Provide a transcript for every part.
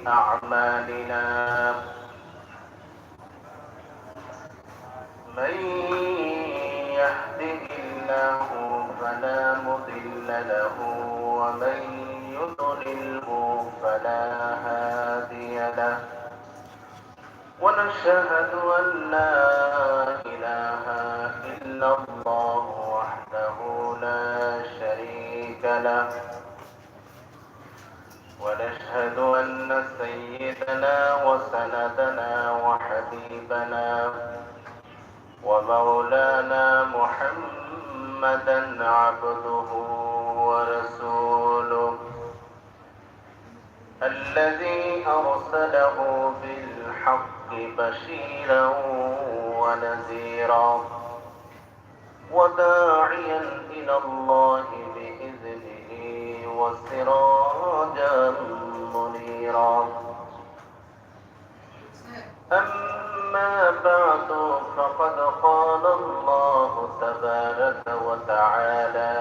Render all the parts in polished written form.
أعمالنا من يهده الله فلا مضل له ومن يضلله فلا هادي له ونشهد أن لا إله إلا الله وحده لا شريك له ونشهد أن سيدنا وسندنا وحبيبنا ومولانا محمدا عبده ورسوله الذي أرسله بالحق بشيرا ونذيرا وداعيا إلى الله بإذنه وسراجا منيرا أما بعد فقد قال الله تبارك وتعالى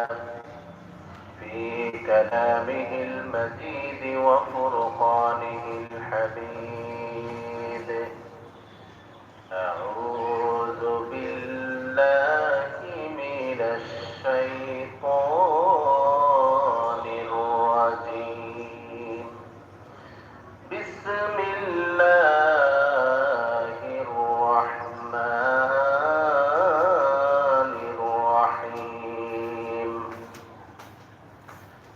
في كلامه المجيد وفرقانه الحميد أعوذ بالله من الشيطان الرجيم بسم الله الرحمن الرحيم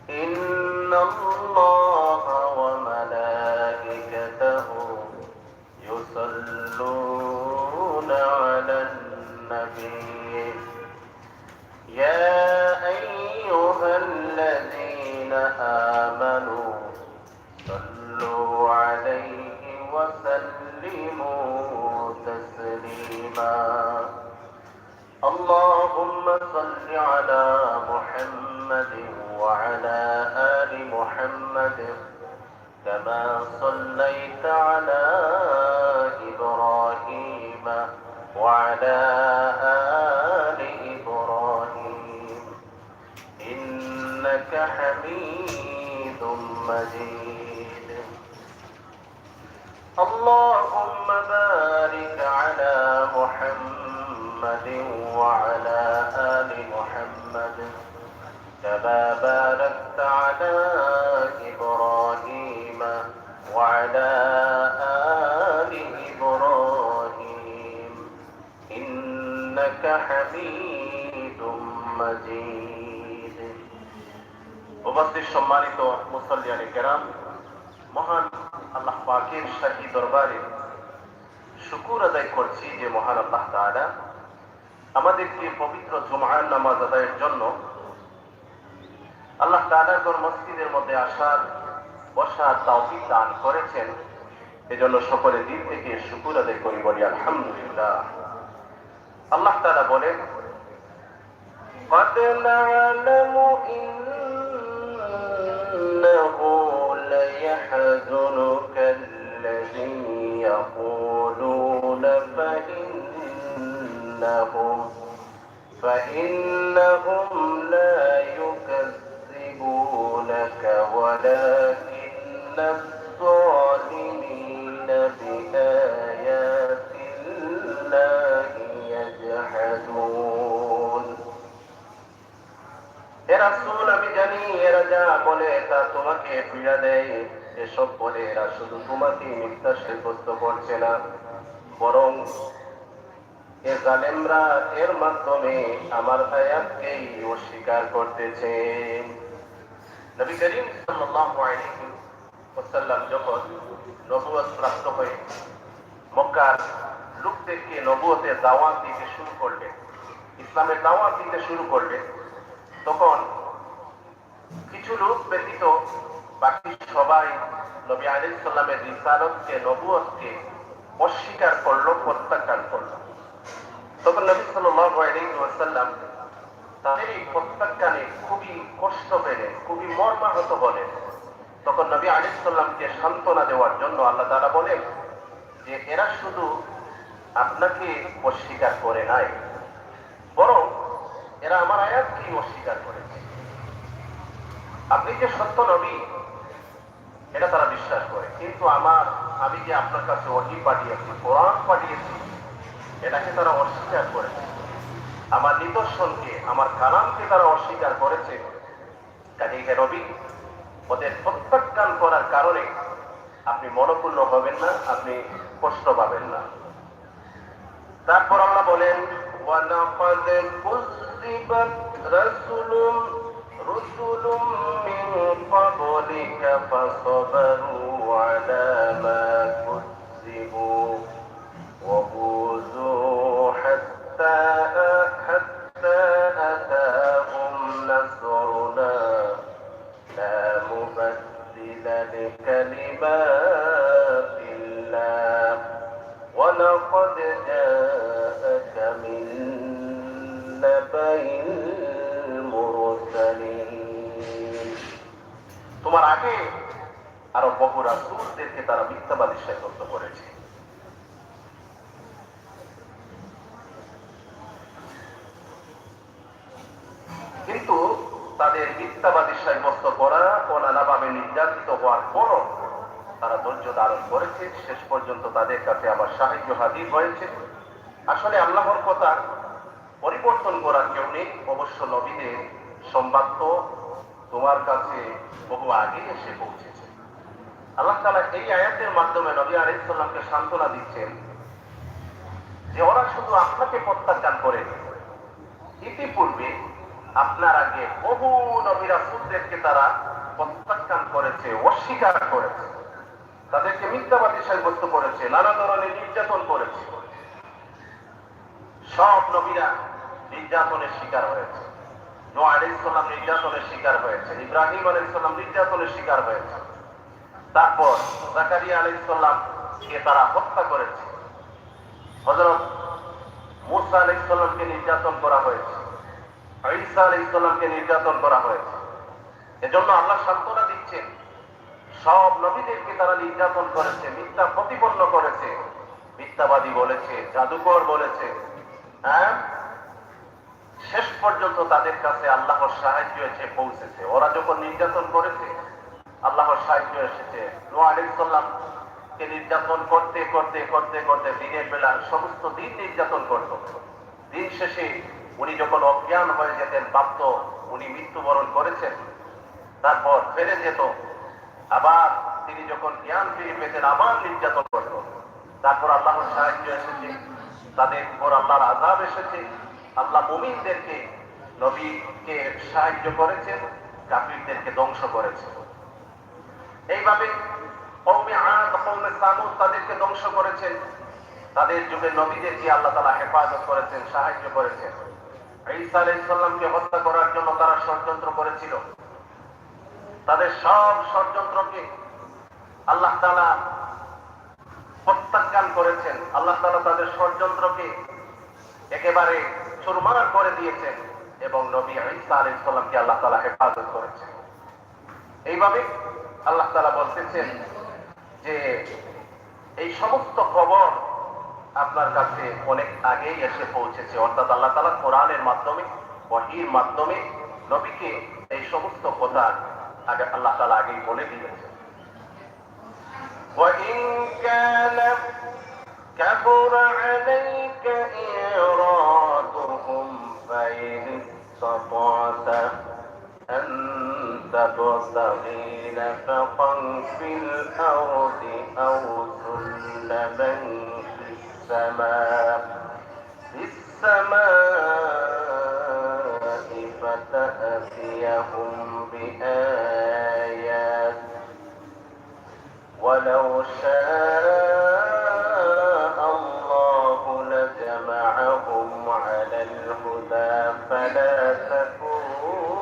إن الله وملائكته يصلون على النبي يا أيها الذين آمنوا صلوا عليه وسلموا تسليما اللهم صل على محمد وعلى آل محمد كما صليت على إبراهيم وعلى آل إبراهيم إنك حميد مجيد اللهم بارك على محمد وعلى آل محمد كما باركت على إبراهيم وعلى آل إبراهيم إنك حميد مجيد উপস্থিত সম্মানিত মুসল্লিয়ানে কেরাম, মহান আল্লাহ পাকের শাহী দরবারে শুকর আদায় করছি যে মহান আল্লাহ তাআলা আমাদেরকে পবিত্র জুমআর নামাজ আদায়ের জন্য আল্লাহ তাআলার ঘর মসজিদের মধ্যে আসার বসার তৌফিক দান করেছেন। এজন্য সকলে দিল থেকে শুকর আদায় করি, বলি আলহামদুলিল্লাহ। আল্লাহ তাআলা বলেন, قد نعلم إنه ليحزنك الذي يقولون فإنهم لا يكذبونك ولكن الظالمين بآيات الله يجحدون। হে রাসূল, আমি জানি এরা যা বলে তা তোমাকে পীড়া দেয়। এসব বলে এরা শুধু তোমাকে মিথ্যা সাব্যস্ত করছে না, বরং এ জালেমরা এর মাধ্যমে আমার আয়াতকেই অস্বীকার করতেছে। নবী করিম সাল্লাল্লাহু আলাইহি ওয়াসাল্লাম যখন নবুয়ত প্রাপ্ত হয়ে মক্কার লোকদেরকে নবুয়তের দাওয়াত দিতে শুরু করলেন, ইসলামের দাওয়াত দিতে শুরু করলেন, তখন কিছু লোক ব্যতীত বাকি সবাই নবী আলাইহিস সালামের রিসালাতকে, নবুয়তকে অস্বীকার করলো, প্রত্যাখ্যান করলো। তখন নবী সাল্লাল্লাহু আলাইহি ওয়াসাল্লাম তাদের এই প্রত্যাখ্যানে খুবই কষ্ট পেলেন, খুবই মর্মাহত হলেন। তখন নবী আলাইহিস সালামকে সান্ত্বনা দেওয়ার জন্য আল্লাহ তাআলা বলেন যে এরা শুধু আপনাকে অস্বীকার করে নাই, বরং এরা আমার আয়াতকেই অস্বীকার করেছে। আপনি যে সত্য নবী এটা তারা বিশ্বাস করে। কিন্তু আমি যে আপনার কাছে ওহী পাঠিয়েছি, কোরআন পাঠিয়েছি, এটাকে তারা অস্বীকার করেছে। আমার নিদর্শনকে, আমার কালামকে তারা অস্বীকার করেছে। কাজেই হে নবী, ওদের প্রত্যাখ্যান করার কারণে আপনি মনোপূর্ণ হবেন না, আপনি কষ্ট পাবেন না। তারপর আল্লাহ বলেন, ওয়ালাকাদ কুযযিবাত রুসুলুম মিন ক্বাবলিকা ফাসাবারু আলা মা কুযযিবু ওয়া বুযু হাত্তা আতাহুম নাসরুনা লা মুবাদ্দিলা লিকালিমাতিল্লাহ ওয়া লাকাদ জাআকা মিন নাবাইল মুরসালিন। তোমার আগে আরো বহু রাসূলদেরকে তারা মিথ্যাবাদী সাব্যস্ত করেছে। কিন্তু তাদের মিথ্যাবাদী সাব্যস্ত করা ও নানাভাবে নির্যাতিত হওয়ার পরও তারা ধৈর্য ধারণ করেছে। শেষ পর্যন্ত তাদের কাছে আমার সাহায্য হাজির হয়েছে। আসলে আল্লাহর কথা পরিবর্তন করার কেউ নেই। অবশ্য নবীদের সংবাদ তো তোমার কাছে বহু আগে এসে পৌঁছেছে। আল্লাহ তাআলা এই আয়াতের মাধ্যমে নবী আলাইহিস সালামকে সান্ত্বনা দিচ্ছেন যে ওরা শুধু আপনাকে প্রত্যাখ্যান করেনি, ইতিপূর্বে আপনার আগে বহু নবী রাসূলদেরকে তারা প্রত্যাখ্যান করেছে, অস্বীকার করেছে, তাদেরকে মিথ্যাবাদী সাব্যস্ত করেছে, নানা ধরনের নির্যাতন করেছে। সব নবীরা নির্যাতনের শিকার হয়েছে। নূহ আলাইহিস সালাম নির্যাতনের শিকার হয়েছে, ইব্রাহিম আলাইহিস সালাম নির্যাতনের শিকার হয়েছে। তারপর জাকারিয়া আলাইহিস সালামকে তারা হত্যা করেছে। হযরত মূসা আলাইহিস সালামকে নির্যাতন করা হয়েছে, ঈসা আলাইহিস সালামকে নির্যাতন করা হয়েছে। এজন্য আল্লাহ সান্ত্বনা দিচ্ছেন, সব নবীদেরকে তারা নির্যাতন করেছে, মিথ্যা প্রতিপন্ন করেছে, মিথ্যাবাদী বলেছে, জাদুকর বলেছে। হ্যাঁ, শেষ পর্যন্ত তাদের কাছে আল্লাহর সাহায্য এসে পৌঁছেছে। ওরা যখন নির্যাতন করেছে, আল্লাহর সাহায্য এসেছে। নূহ আলাইহিস সালামকে নির্যাতন করতে করতে করতে করতে দিনের বেলা সমস্ত দিন নির্যাতন করত। দিন শেষে উনি যখন অজ্ঞান হয়ে যেতেন, প্রাপ্ত, উনি মৃত্যুবরণ করেছেন, তারপর ফেরে যেত। আবার তিনি যখন জ্ঞান ফিরে পেতেন, আবার নির্যাতন করত। তারপর আল্লাহর সাহায্য এসেছে, তাদের উপর আল্লাহর আযাব এসেছে। আল্লাহ মুমিনদেরকে, নবীকে সাহায্য করেছেন, কাফিরদেরকে ধ্বংস করেছেন। এইভাবে কওমে আদ, কওমে সামুদ তাদেরকে ধ্বংস করেছেন। তাদের যুগে নবীদেরকে আল্লাহ তাআলা হেফাজত করেছেন, সাহায্য করেছেন। ঈসা আলাইহিস সালামকে হত্যা করার জন্য তারা ষড়যন্ত্র করেছিল। তাদের সব ষড়যন্ত্রকে আল্লাহ তাআলা প্রত্যাখ্যান করেছেন। আল্লাহ তাআলা তাদের ষড়যন্ত্রকে একেবারে চুরমার করে দিয়েছেন এবং নবী ঈসা আলাইহিস সালামকে আল্লাহ তাআলা হেফাজত করেছেন। এইভাবে আল্লাহ তাআলা বলতেছেন যে এই সমস্ত খবর আপনার কাছে অনেক আগেই এসে পৌঁছেছে। অর্থাৎ আল্লাহ তাআলা কোরআনের মাধ্যমে, ওহীর মাধ্যমে নবীকে এই সমস্ত কথা আগে আল্লাহ তাআলা আগেই বলে দিয়েছেন। وَإِنْ كَانَ كَبُرَ عَلَيْكَ إِعْرَاضُهُمْ فَإِنِ اسْتَطَعْتَ أَنْ تَبْتَغِي نَفَقًا فِي الْأَرْضِ أَوْ سُلَّمًا فِي السَّمَاءِ فَتَأْتِيَهُمْ بِآيَاتٍ وَلَوْ شَاءَ اللَّهُ لَجَمَعَهُمْ عَلَى الْهُدَى فَلَا تَكُونَنَّ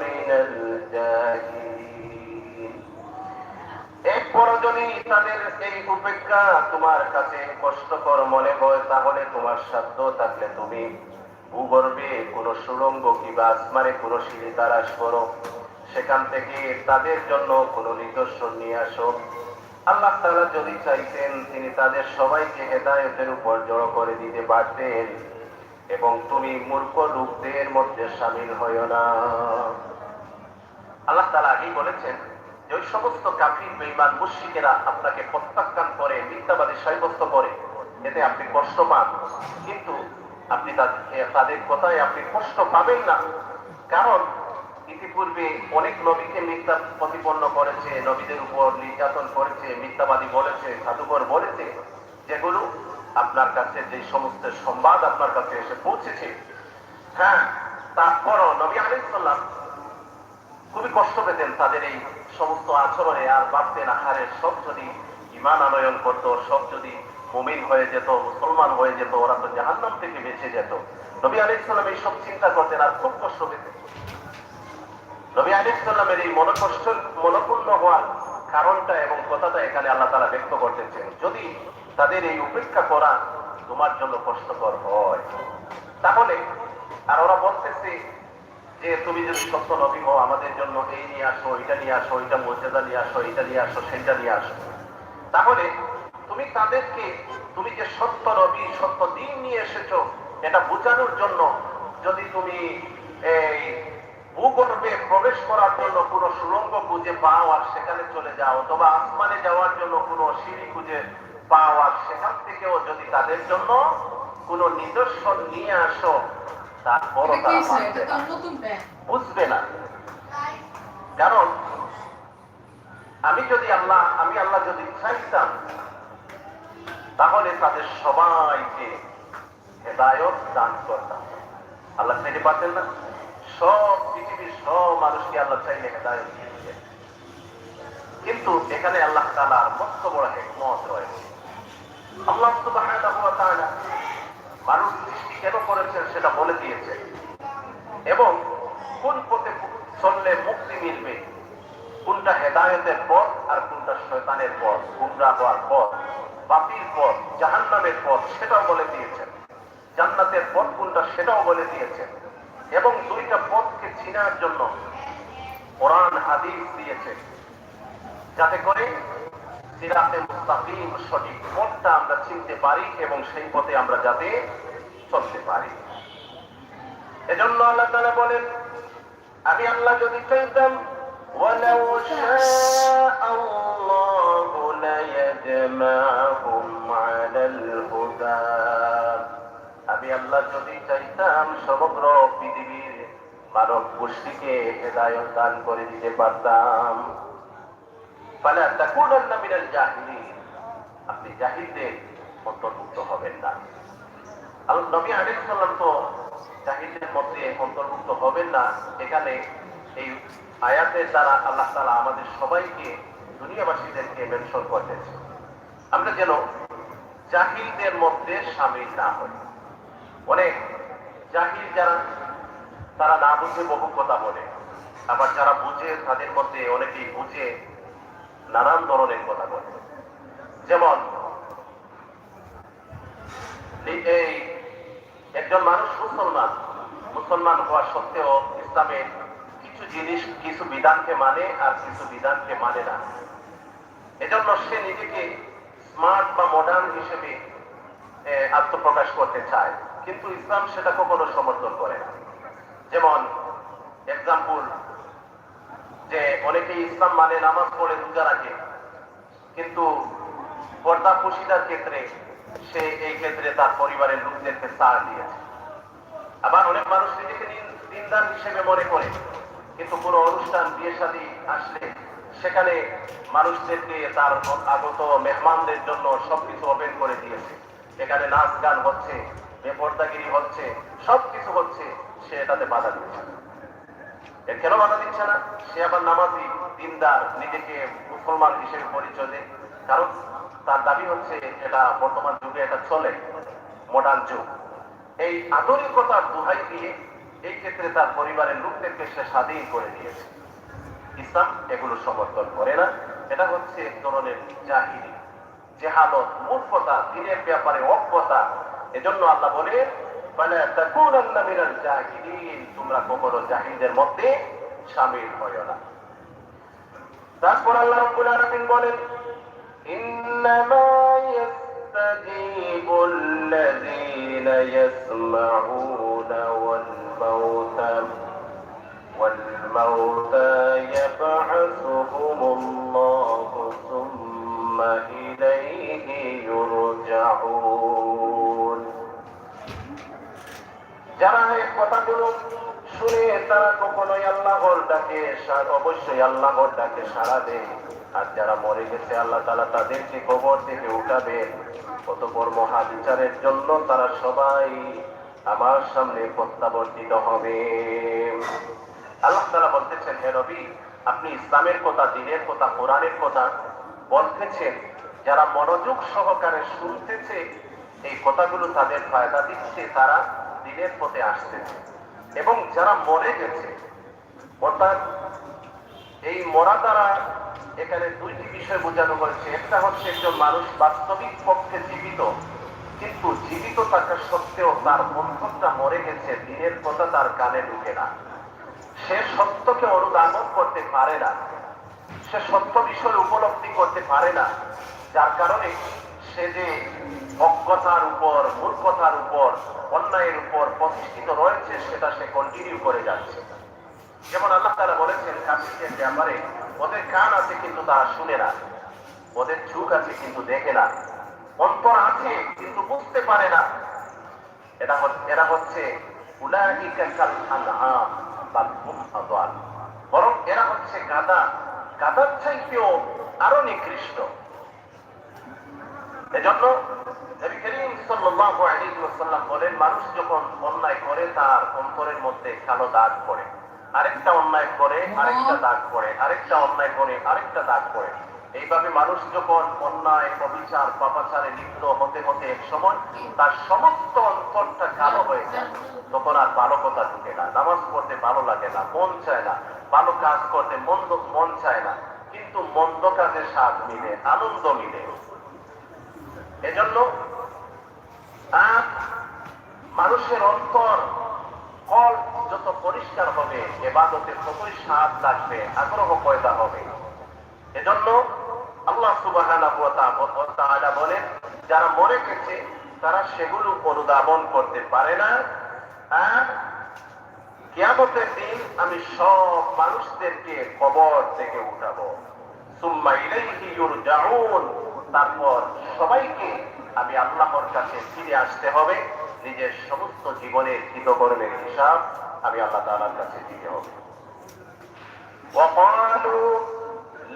مِنَ الْجَاهِلِينَ। এরপর যদি তাদের এই উপেক্ষা তোমার কাছে কষ্টকর মনে হয়, তাহলে তোমার সাধ্য থাকলে তুমি ভূগর্ভে কোন সুড়ঙ্গ কিংবা আসমানে কোন সিঁড়ি তালাশ করো, সেখান থেকে তাদের জন্য কোন নিদর্শন নিয়ে আসো। আল্লাহ তাআলা যদি চাইতেন, তিনি তাদের সবাইকে হেদায়েতের উপর জড়ো করে দিতে পারতেন, এবং তুমি মূর্খ লোকদের মধ্যে শামিল হইও না। আল্লাহ তাআলা আগেই বলেছেন যে ওই সমস্ত কাফির বেঈমান মুশরিকেরা আপনাকে প্রত্যাখ্যান করে, মিথ্যাবাদী সাব্যস্ত করে, এতে আপনি কষ্ট পান, কিন্তু আপনি তাদের কথায় আপনি কষ্ট পাবেন না। কারণ ইতিপূর্বে অনেক নবীকে মিথ্যা প্রতিপন্ন করেছে, নবীদের উপর নির্যাতন করেছে, মিথ্যাবাদী বলেছে, জাদুকর বলেছে, যেগুলো আপনার কাছে যে সমস্ত সংবাদ আপনার কাছে এসে পৌঁছেছে, হ্যাঁ, তারপরও নবী আলাইহিস সালাম খুবই কষ্ট পেতেন তাদের এই সমস্ত আচরণে। আর ভাবতেন, আহারে, সব যদি ঈমান আনয়ন করতো, সব যদি মুমিন হয়ে যেত, মুসলমান হয়ে যেত, ওরা তো জাহান্নাম থেকে বেঁচে যেত। নবী আলাইহিস সালাম এই সব চিন্তা করতেন আর খুব কষ্ট পেতেন। নবী আলাইহিস সালামের এই মনোপূর্ণ হওয়ার কারণটা এবং কথাটা এখানে আল্লাহ তাআলা ব্যক্ত করতেছেন, যদি তাদের এই উপেক্ষা করা তোমার জন্য কষ্টকর হয় তাহলে, আর ওরা বলতেছে যে তুমি যদি সত্য নবী হও, আমাদের জন্য এই নিয়ে আসো, এটা নিয়ে আসো, এটা মর্যাদা নিয়ে আসো, এটা নিয়ে আসো, সেইটা নিয়ে আসো, তাহলে তুমি তাদেরকে, তুমি যে সত্য নবী, সত্য দিন নিয়ে এসেছো, এটা বোঝানোর জন্য যদি তুমি এই ভূগর্ভে প্রবেশ করার জন্য কোনো সুড়ঙ্গ খুঁজে পাও আর সেখানে চলে যাও, অথবা আসমানে যাওয়ার জন্য কোনো সিঁড়ি খুঁজে পাও আর সেখান থেকেও যদি তাদের জন্য কোনো নিদর্শন নিয়ে আসো, তারপরও তারা বুঝবে না। কারণ আমি আল্লাহ যদি চাইতাম, তাহলে তাদের সবাইকে হেদায়েত দান করতাম। আল্লাহ চাইতে পারতেন না? সব পৃথিবীর সব মানুষকে আল্লাহ চাইলে হেদায়েত দিয়েছেন, কিন্তু এখানে আল্লাহ তাআলার কত বড় হিকমত রয়েছে। আল্লাহ সুবহানাহু ওয়া তাআলা মানুষ সৃষ্টি কেন করেছেন সেটা বলে দিয়েছেন, এবং কোন পথে চললে মুক্তি মিলবে, কোনটা হেদায়েতের পথ আর কোনটা শয়তানের পথ, গুমরাহ হওয়ার পথ, বাতিল পথ, জাহান্নামের পথ, সেটাও বলে দিয়েছেন। জান্নাতের পথ কোনটা সেটাও বলে দিয়েছেন, এবং দুইটা পথকে চিনার জন্য কোরআন হাদিস দিয়েছেন, যাতে করে সিরাতে মুস্তাকিম, সঠিক পথটা আমরা চিনতে পারি এবং সেই পথে আমরা যাতে চলতে পারি। এজন্য আল্লাহ তাআলা বলেন, আমি আল্লাহ যদি চাইতাম, ওয়ালাউ শাআল্লাহু লায়াজমাহুম আলাল হুদা, আমি আল্লাহ যদি চাইতাম সমগ্র পৃথিবীর মানব গোষ্ঠীকে হেদায়েত দান করে দিতে পারতাম। ফালা তাকুনান্না মিনাল জাহিলিন, আপনি জাহিলদের অন্তর্ভুক্ত হবেন না। আল্লাহ নবী আলাইহিস সালাম তো জাহিলদের মধ্যে অন্তর্ভুক্ত হবেন না। এখানে এই আয়াতের দ্বারা আল্লাহ তাআলা আমাদের সবাইকে, দুনিয়াবাসীদেরকে মেনশন করতেছে, আমরা যেন জাহিলদের মধ্যে শামিল না হই। অনেক জাহিল যারা, তারা না বুঝে বহু কথা বলে, আবার যারা বুঝে তাদের মধ্যে অনেকেই বুঝে নানান ধরনের কথা বলে। যেমন এই একজন মানুষ মুসলমান হওয়া সত্ত্বেও ইসলামের কিছু জিনিস, কিছু বিধানকে মানে আর কিছু বিধানকে মানে না। এজন্য সে নিজেকে স্মার্ট বা মডার্ন হিসেবে আত্মপ্রকাশ করতে চায়, কিন্তু ইসলাম সেটা কখনো সমর্থন করে না। যেমন এক্সাম্পল, যে অনেকেই ইসলাম মানে, নামাজ পড়ে, রোজা রাখে, কিন্তু পর্দা পুশিদার ক্ষেত্রে সে এই ক্ষেত্রে তার পরিবারের লোকদেরকে ছাড় দিয়েছে। আবার অনেক মানুষ নিজেকে দিনদার হিসেবে মনে করে, কিন্তু কোনো অনুষ্ঠান, বিয়ে শাদী আসলে সেখানে মানুষদেরকে, তার আগত মেহমানদের জন্য সবকিছু ওপেন করে দিয়েছে। এখানে নাচ গান হচ্ছে, বেপর্দাগিরি হচ্ছে, সবকিছু হচ্ছে, সে এটাতে বাধা দিচ্ছে না। এর কেন বাধা দিচ্ছে না? সে আবার নামাজি, দিনদার, নিজেকে মুসলমান হিসেবে পরিচয় দেয়, কারণ তার দাবি হচ্ছে এটা বর্তমান যুগে এটা চলে, মডার্ন যুগ। এই আধুনিকতার দোহাই দিয়ে এই ক্ষেত্রে তার পরিবারের লোকদেরকে সে স্বাধীন করে দিয়েছে। ইসলাম এগুলো সমর্থন করে না। এটা হচ্ছে এক ধরনের জাহিলি, জেহালত, মূর্খতা, দিনের ব্যাপারে অজ্ঞতা। এজন্য আল্লাহ বলে, ফালা তাকুনান্না মিনাল জাহিলিন, তোমরা কখনো জাহিলদের মধ্যে শামিল হয়ো না। তারপর আল্লাহ রাব্বুল আলামিন বলেন, ইন্নামা ইয়াস্তাজিবুল্লাযীনা ইয়াসমাউনা ওয়াল মাউতা يبعثهم الله ثم إليه يرجعون যারা এই কথাগুলো শুনে তারা কখনোই আল্লাহর ডাকে অবশ্যই আল্লাহর ডাকে সাড়া দেয়। আর যারা মরে গেছে আল্লাহ তাআলা তাদেরকে কবর থেকে উঠাবেন, অতঃপর মহাবিচারের জন্য তারা সবাই আমার সামনে প্রত্যাবর্তিত হবে। আল্লাহ তাআলা বলতেছেন, হে নবী, আপনি ইসলামের কথা, দ্বীনের কথা, কোরআনের কথা বলতেছেন, যারা মনোযোগ সহকারে শুনতেছে এই কথাগুলো তাদের ফায়দা দিচ্ছে, তারা দ্বীনের পথে আসতেছে। এবং যারা মরে গেছে, অর্থাৎ এই মরা দ্বারা এখানে দুইটি বিষয় বোঝানো হয়েছে। একটা হচ্ছে একজন মানুষ বাস্তবিক পক্ষে জীবিত, কিন্তু জীবিত থাকা সত্ত্বেও তার অন্তরটা মরে গেছে, দ্বীনের কথা তার কানে ঢুকে না, সে সত্যকে অনুধাবন করতে পারে না, সে সত্য বিষয় উপলব্ধি করতে পারে না, যার কারণে সে যে অজ্ঞতার উপর, মূর্খতার উপর, অন্যায়ের উপর প্রতিষ্ঠিত রয়েছে সেটা সে কন্টিনিউ করে যাচ্ছে। যেমন আল্লাহ তাআলা বলেছেন কাফিরদের ব্যাপারে, ওদের কান আছে কিন্তু তারা শুনে না, ওদের চোখ আছে কিন্তু দেখে না, অন্তর আছে কিন্তু বুঝতে পারে না। এরা হচ্ছে উলাইকা কাল আনআম বাল হুম আযাল, বরং এরা হচ্ছে গাধা, গাধার চাইতেও আরো নিকৃষ্ট। এজন্য নবী করিম সাল্লাল্লাহু আলাইহি ওয়াসাল্লাম বলেন, মানুষ যখন অন্যায় করে তার অন্তরের মধ্যে কালো দাগ পড়ে, আরেকটা অন্যায় করে আরেকটা দাগ পড়ে, আরেকটা অন্যায় করে আরেকটা দাগ পড়ে। এইভাবে মানুষ যখন অন্যায়, অবিচার, পাপাচারে লিপ্ত হতে হতে এক সময় তার সমস্ত অন্তরটা কালো হয়ে যায়, তখন আর ভালো কথা ঢুকে না, নামাজ পড়তে ভালো লাগে না, মন চায় না, ভালো কাজ করতে মন চায় না, কিন্তু মন্দ কাজে স্বাদ মিলে, আনন্দ মিলে। এজন্য মানুষের অন্তর কল যত পরিষ্কার হবে, ইবাদতের ততই স্বাদ লাগবে, আগ্রহ পয়দা হবে। এজন্য আল্লাহ সুবহানাহু ওয়া তাআলা বলেন, যারা মরে গেছে তারা সেগুলো অনুধাবন করতে পারে না। আর কিয়ামতের দিন আমি সব মানুষদেরকে কবর থেকে উঠাবো, সুম্মা ইলাইহি ইউরজাউন, তারপর সবাইকে আমি আল্লাহর কাছে ফিরে আসতে হবে, নিজের সমস্ত জীবনের কৃতকর্মের হিসাব আমি আল্লাহ তাআলার কাছে দিতে হবে। وقالوا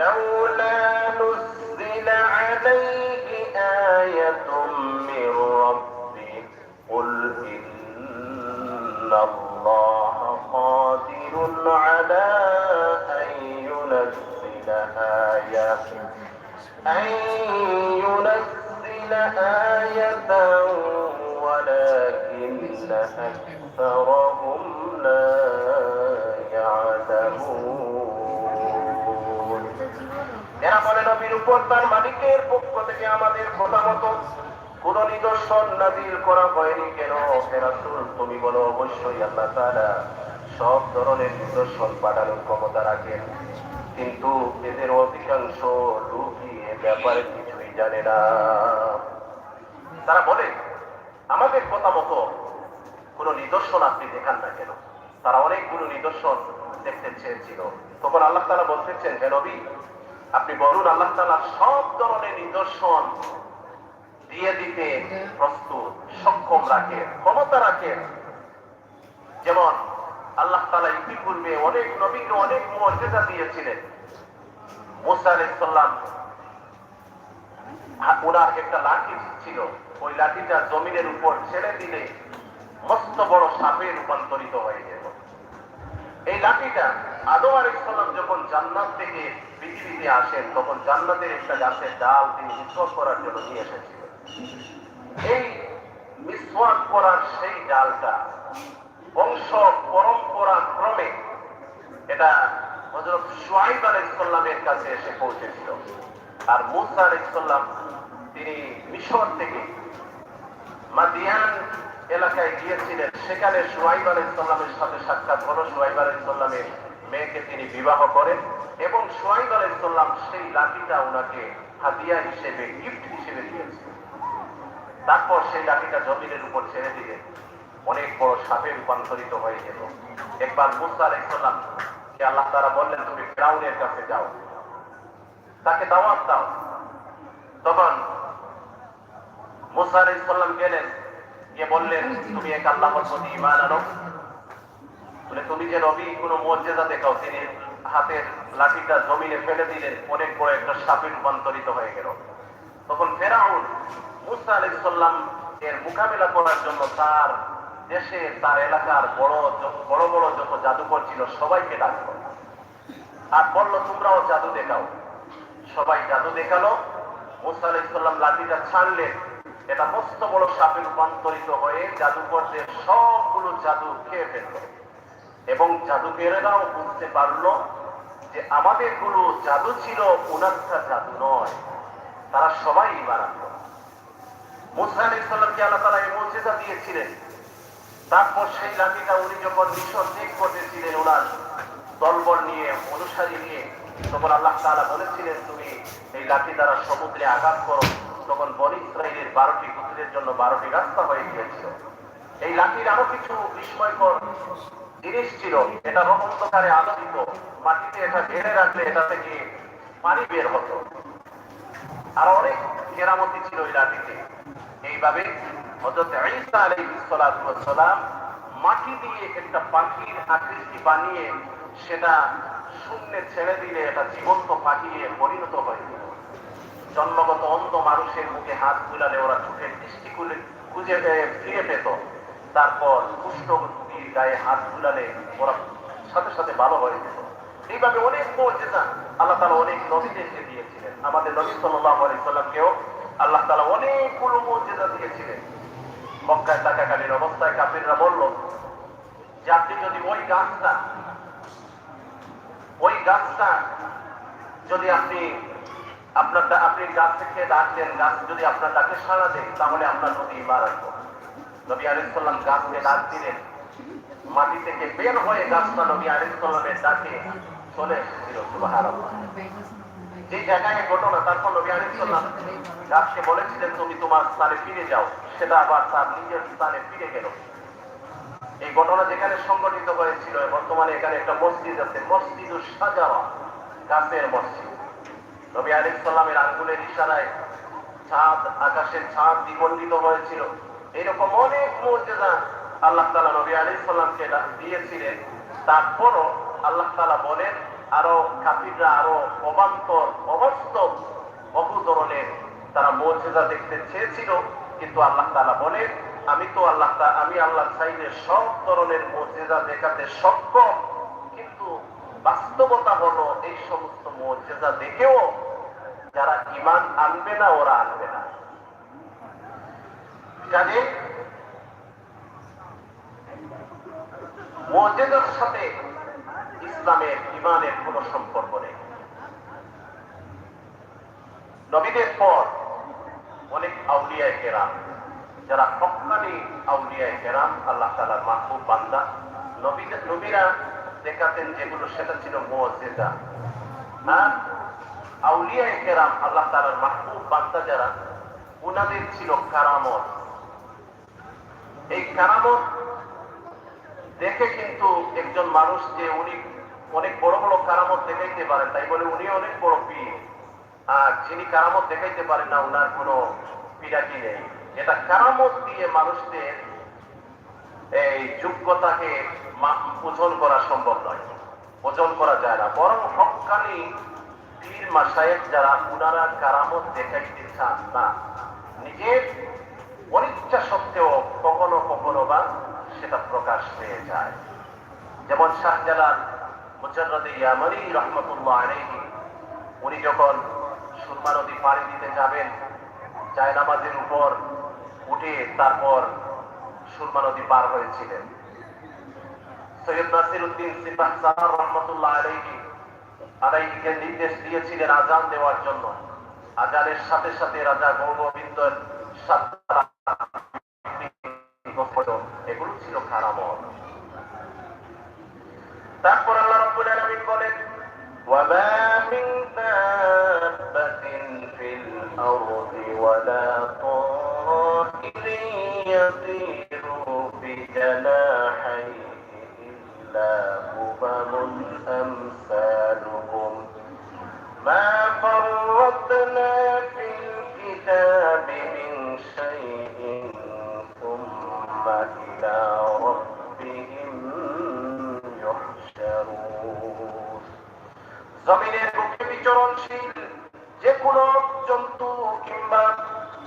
لولا نزل عليه آية من ربه قل إن الله قادر على أن ينزل آية ولكن أكثرهم لا يعلمون। এরা বলে, নবীর উপর তার মালিকের পক্ষ থেকে আমাদের কথা মতো কোন নিদর্শন নাযিল করা হয়নি কেন? হে রাসূল, তুমি বলো, অবশ্যই আল্লাহ তাআলা সব ধরনের নিদর্শন পাঠানোর ক্ষমতা রাখেন, কিন্তু এদের অধিকাংশ লোকই এ ব্যাপারে কিছুই জানে না। তারা বলে, আমাদের কথা মতো কোন নিদর্শন আপনি দেখান না কেন? তারা অনেকগুলো নিদর্শন দেখতে চেয়েছিল। তখন আল্লাহ তাআলা বলতেছেন, হে নবী, আপনি বলুন, আল্লাহ তাআলা সব ধরনের নিদর্শন দিয়ে দিতে প্রস্তুত, সক্ষম রাখেন, ক্ষমতা রাখেন। যেমন আল্লাহ তাআলা ইতিপূর্বে অনেক নবীকে অনেক মুজিজা দিয়েছিলেন। মুসা আলাইহিস সালাম, ওনার একটা লাঠি ছিল, ওই লাঠিটা জমিনের উপর ছেড়ে দিলে মস্ত বড় সাপে রূপান্তরিত হয়ে যেত। এই লাঠিটা আদম আলাইহিস সালাম যখন জান্নাত থেকে পৃথিবীতে আসেন, তখন জান্নাতের একটা গাছের ডাল তিনি মিসওয়াক করার জন্য নিয়ে এসেছিলেন। এই মিসওয়াক করার সেই ডালটা বংশ পরম্পরা ক্রমে এটা হযরত শুআয়ব আলাইহিস সালামের কাছে এসে পৌঁছেছিল। আর মুসা আলাইহিস সালাম তিনি মিশর থেকে মাদিয়ান এলাকায় গিয়েছিলেন, সেখানে শুআয়ব আলাইহিস সালামের সাথে সাক্ষাৎ হলো। শুআয়ব আলাইহিস সালামের মেয়েকে তিনি বিবাহ করেন এবং শুআয়ব আলাইহিস সালাম সেই লাঠিটা ওনাকে হাদিয়া হিসেবে, গিফট হিসেবে দিয়েছেন। তারপর সেই লাঠিটা জমিনের উপর ছেড়ে দিলে অনেক বড় সাপে রূপান্তরিত হয়ে গেল। একবার মুসা আলাইহিস সালাম যে আল্লাহ তাআলা বললেন তুমি ফিরাউনের কাছে যাও, তাকে দাওয়াত দাও। তখন মুসা আলাইহিস সালাম গেলেন, গিয়ে বললেন তুমি এক আল্লাহর প্রতি ঈমান আনো, বলে তুমি যে নবী কোনো মুজিজা দেখাও। তিনি হাতের লাঠিটা জমিনে ফেলে দিলেন, অনেক বড় একটা সাপে রূপান্তরিত হয়ে গেল। তখন ফেরাউন মুসা আলাইহিস সালাম এর মোকাবেলা করার জন্য তার দেশে তার এলাকার বড় বড় যত জাদুকর ছিল সবাইকে ডাকলো আর বললো তোমরাও জাদু দেখাও। সবাই জাদু দেখালো। মুসা আলাইহিস সালাম লাঠিটা ছাড়লেন, এটা মস্ত বড় সাপে রূপান্তরিত হয়ে জাদুকরদের সবগুলো জাদু খেয়ে ফেলল। এবং জাদুকরেরাও বুঝতে পারলো যে আমাদের গুলো জাদু ছিল, উনারটা জাদু নয়। তারা সবাই ঈমান আনলো। মুসা আলাইহিস সালামকে আল্লাহ তাআলা এই মুজিজা দিয়েছিলেন। তারপর সেই লাঠিটা উনি যখন মিশর ত্যাগ করতেছিলেন ওনার দলবল নিয়ে, অনুসারী নিয়ে, তখন আল্লাহ তাআলা বলেছিলেন তুমি এই লাঠি দ্বারা সমুদ্রে আঘাত করো। তখন বনী ইসরাইলের 12টি গোত্রের জন্য 12টি রাস্তা হয়ে গিয়েছিল। এই লাঠির আরো কিছু বিস্ময়কর জিনিস ছিল। এটা অন্ধকারে আলোকিত, মাটিতে এটা ঘেরে রাখলে এটা থেকে পানি বের হতো। আর অনেক কেরামতি ছিল এই লাঠিতে। এইভাবে হযরত ঈসা আলাইহিস সালাতু ওয়াস সালাম মাটি দিয়ে একটা পাখির আকৃতি বানিয়ে সেটা শূন্যে ছেড়ে দিলে এটা জীবন্ত পাখি পরিণত হয়। জন্মগত অন্ধ মানুষের মুখে হাত বুলালে ওরা চোখের দৃষ্টি খুঁজে ফিরে পেত। তারপর কুষ্ঠ রোগীর গায়ে হাত বুলালে ওরা সাথে সাথে ভালো হয়ে যেত। এইভাবে অনেক মুজিজা আল্লাহ তাআলা অনেক নবীদেরকে দিয়েছিলেন। আমাদের নবী সাল্লাল্লাহু আলাইহি সাল্লামকেও আল্লাহ তাআলা অনেকগুলো মুজিজা দিয়েছিলেন। মক্কায় থাকাকালীন অবস্থায় কাফিররা বলল যে আপনি যদি ওই গাছটা যদি আপনি গাছ থেকে ডাকলেন, গাছ যদি আপনার ডাকে সাড়া দেয় তাহলে আপনার প্রতি ঈমান আনবো। নবী আলাইহিস সালাম গাছকে ডাক দিলেন, মাটি থেকে বের হয়ে গাছটা নবী আলাইহিস সালামের ডাকে চলে এসেছিল। সুবহানাল্লাহ। যে জায়গায় ঘটনা, তারপর নবী আলাইহিস সালাম গাছকে বলেছিলেন তুমি তোমার স্থানে ফিরে যাও, সেটা আবার তার নিজের স্থানে ফিরে গেল। এই ঘটনা যেখানে সংঘটিত হয়েছিল, বর্তমানে এখানে একটা মসজিদ আছে, মসজিদুস শাজারা, গাছের মসজিদ। নবী আলাইহিস সালামের আঙ্গুলের ইশারায় আকাশের ছাদ দ্বিখণ্ডিত হয়েছিল। এরকম অনেক মুজিজা আল্লাহ তাআলা নবী আলাইহিস সালামকে দিয়েছিলেন। তারপরও আল্লাহ তাআলা বলেন আরো কাফিররা আরো অবান্তর অবাস্তব বহু ধরনের তারা মুজিজা দেখতে চেয়েছিল, কিন্তু আল্লাহ তাআলা বলেন আমি আল্লাহ চাইলে সব ধরনের মুজিজা দেখাতে সক্ষম, কিন্তু বাস্তবতা হলো এই সমস্ত মুজিজা দেখেও যারা ঈমান আনবে না ওরা আনবে না। কাজে মুজিজার সাথে ইসলামের ঈমানের কোনো সম্পর্ক নেই। নবীদের পর অনেক আউলিয়ায়ে কেরাম যারা হক্কানি আউলিয়ায়ে কেরাম, আল্লাহ তাআলার মাহবুব বান্দা, নবীরা দেখাতেন যেগুলো সেটা ছিল মুজিজা। আর আউলিয়ায়ে কেরাম আল্লাহ তাআলার মাহবুব বান্দা যারা, উনাদের ছিল কারামত। এই কারামত দেখে কিন্তু একজন মানুষ যে উনি অনেক বড় বড় কারামত দেখাইতে পারেন তাই বলে উনি অনেক বড় পীর, আর যিনি কারামত দেখাইতে পারেন না উনার কোনো পীরাকি নেই। এটা কারামত দিয়ে মানুষদের এই যোগ্যতাকে ওজন করা সম্ভব নয়, ওজন করা যায় না। বরং হক্কানি পীর মাশায়েখ যারা, উনারা কারামত দেখাইতে চান না, নিজের অনিচ্ছা সত্ত্বেও কখনো কখনো বা সেটা প্রকাশ পেয়ে যায়। যেমন শাহজালাল মুজাররদে ইয়ামানি রাহমাতুল্লাহ আলাইহি, উনি যখন সুরমা নদী পাড়ি দিতে যাবেন, জায়নামাজের উপর উঠে তারপর সুরমা নদী পার হয়েছিলেন। সৈয়দ নাসিরউদ্দিন সিপাহ সালার রাহমাতুল্লাহ আলাইহিকে নির্দেশ দিয়েছিলেন আজান দেওয়ার জন্য। আজানের সাথে সাথে রাজা গৌরবিন্দর এগুলো ছিল কারামত। তারপর আল্লাহ রাব্বুল আলামিন বলেন ওয়ামা মিন দাব্বাতিন ফিল আরদি ওয়ালা তাইরিন ইয়াতিরু বিজানাহিহি ইল্লা উমামুন জমিনের বুকে বিচরণশীল যে কোনো জন্তু কিংবা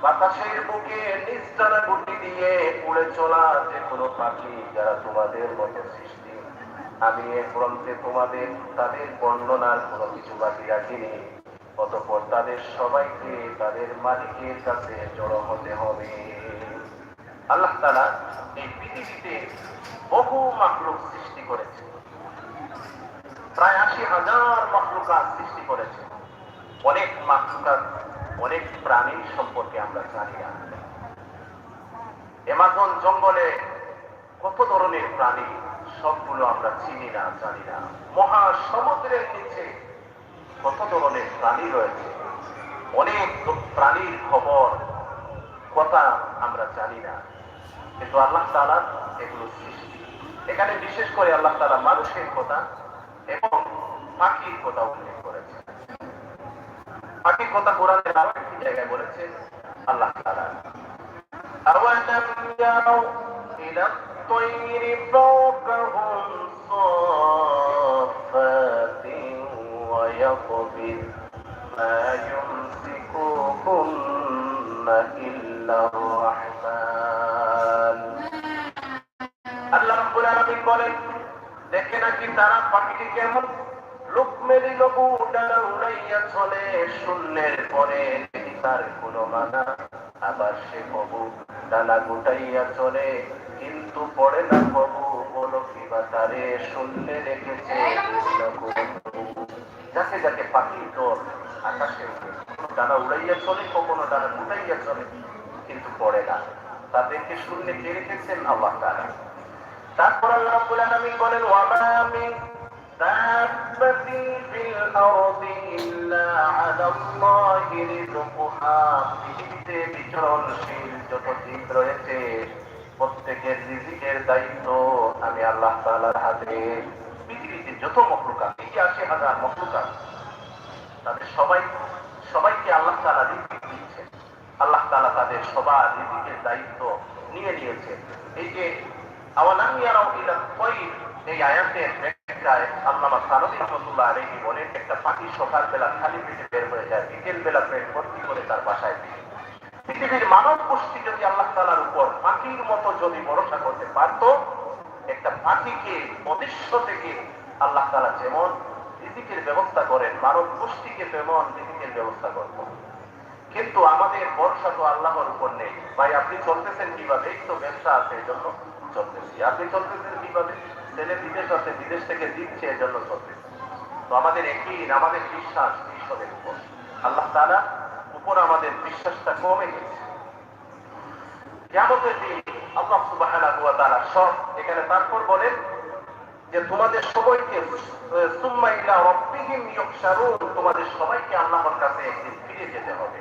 বাতাসের বুকে নিজ ডানা গুটি দিয়ে উড়ে চলা যে কোনো পাখি যারা তোমাদের মতো সৃষ্টি, আমি এ গ্রন্থে তোমাদের তাদের বর্ণনার কোনো কিছু বাকি রাখিনি। অতঃপর তাদের সবাইকে তাদের মালিকের কাছে জড়ো হতে হবে। আল্লাহ তাআলা এই পৃথিবীতে বহু মাখলুক সৃষ্টি করেছে, প্রায় ৮০,০০০ মাখলুকাত সৃষ্টি করেছে। অনেক মাখলুকাত, অনেক প্রাণী সম্পর্কে আমরা জানি না। অ্যামাজন জঙ্গলে কত ধরনের প্রাণী, সবগুলো আমরা চিনি না, জানি না। মহাসমুদ্রের নিচে কত ধরনের প্রাণী রয়েছে, অনেক প্রাণীর খবর কথা আমরা জানি না, কিন্তু আল্লাহ তাআলা এগুলো সৃষ্টি। এখানে বিশেষ করে আল্লাহ তাআলা মানুষের কথা এবং পাখির কথা উল্লেখ করেছে। পাখির কথা কোরআনের আরো একটি জায়গায় বলেছে আল্লাহ তাআলা, আওয়ালাম ইয়ারাউ ইলা الطير فوقهم صافات ويقبض ما يمسكهن إلا الرحمن। আল্লাহ রাব্বুল আলামিন বলেন, দেখে নাকি তারা পাখিটি কেমন লোক মেলি লঘু ডানা উড়াইয়া চলে, শূন্যের পরে তার কোনো মানা, আবার সে কবু ডানা গুটাইয়া চলে কিন্তু পড়ে না কবু, বলো কিবা তারে শূন্যে রেখেছে। যাকে যাকে পাখি তোর আকাশে ডানা উড়াইয়া চলে, কখনো ডানা গুটাইয়া চলে কিন্তু পড়ে না, তাদেরকে শূন্যে কে রেখেছেন? আল্লাহ তাআলা। তারপর আল্লাহ রাব্বুল আলামিন বলেন, ওয়া মা মিন দাব্বাতিন ফিল আরদি ইল্লা আলাল্লাহি রিজকুহা। পৃথিবীতে বিচরণশীল যত জীব রয়েছে প্রত্যেকের রিজিকের দায়িত্ব আমি আল্লাহ তাআলার হাতে। পৃথিবীতে যত মখলুকাত, ৮০,০০০ মখলুকাত, তাদের সবাইকে আল্লাহ তাআলা রিজিক দিচ্ছেন। আল্লাহ তাআলা তাদের সবার রিজিকের দায়িত্ব নিয়ে নিয়েছে। এই যে আওয়ালাম ইয়ারাউ ইলা তাইর, এই আয়াতের ব্যাখ্যায় আল্লামা সানদী রাহমাতুল্লাহ আলাইহি বলেন, একটা পাখি সকাল বেলা খালি পেটে বের হয়ে যায়, বিকেল বেলা পেট ভর্তি করে তার বাসায় ফিরে। পৃথিবীর মানব গোষ্ঠী যদি আল্লাহ তাআলার উপর পাখির মতো যদি ভরসা করতে পারত, একটা পাখিকে অদৃশ্য থেকে আল্লাহ তাআলা যেমন রিজিকের ব্যবস্থা করেন, মানব গোষ্ঠীকে তেমন রিজিকের ব্যবস্থা করতেন। কিন্তু আমাদের ভরসা তো আল্লাহর উপর নেই। ভাই আপনি চলতেছেন কিভাবে? এই তো ব্যবসা আছে এই জন্য চলতেছি। আপনি চলতেছেন কিভাবে? ছেলে বিদেশ আছে, বিদেশ থেকে দিচ্ছে এই জন্য চলতেছে। তো আমাদের আমাদের বিশ্বাস ঈশ্বরের উপর, আল্লাহ তাআলার উপর আমাদের বিশ্বাসটা কমে গেছে। কিয়ামতের দিন আল্লাহ সুবহানাহু ওয়া তাআলা সব এখানে তারপর বলেন যে তোমাদের সবাইকে সুম্মা ইলা রাব্বিহিম ইউহশারুন, তোমাদের সবাইকে আল্লাহর কাছে একদিন ফিরে যেতে হবে।